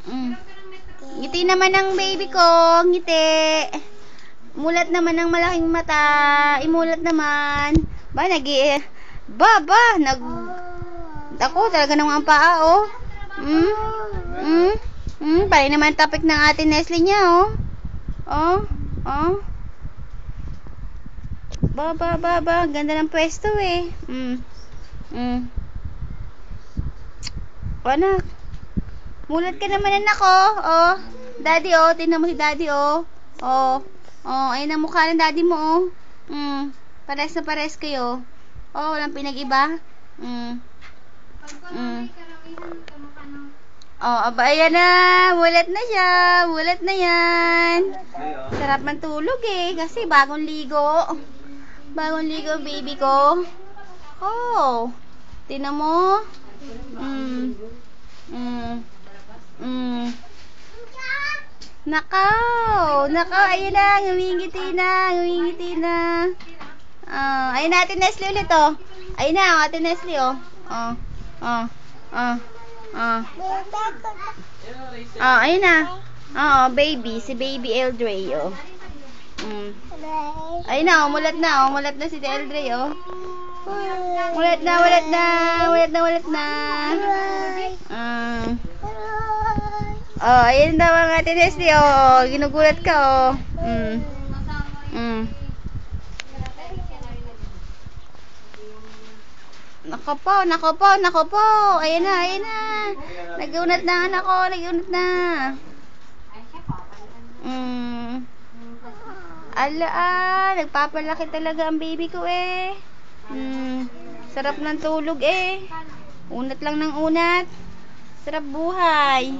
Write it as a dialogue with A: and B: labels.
A: Mm. Ngiti naman ng baby ko. Ngiti. Mulat naman ng malaking mata. Imulat naman. Ba, Ako, talaga naman ang paa, oh. Pare naman topic ng ate Nestle niya, oh. Oh. Ba. Ganda ng pwesto, eh. Anak. Mulat ka naman, anak, oh. Daddy, oh. Tingnan mo si daddy, oh. Oh, ayun ang mukha ng daddy mo, oh. Pares na pares kayo. Oh, walang pinag-iba. Oh, aba, ayan na. Mulat na siya. Mulat na yan. Sarap man tulog, eh. Kasi bagong ligo. Bagong ligo, baby ko. Oh. Tingnan mo. Nakaw, ayun na, ngumingiti na. Ayun na, Ate Nestle ulit, oh. Ayun na, Ate Nestle, oh. Ayun na. Baby, si Baby Eldray, oh. Ayun na, mulat na si Eldray, oh. Mulat na. Ayun daw ang Ate Nestle, oh. Ginugulat ka, oh. Nako po. Ayun na. Nagunat na anak ko, nagpapalaki talaga ang baby ko, eh. Sarap ng tulog, eh. Unat lang ng unat. Sarap buhay.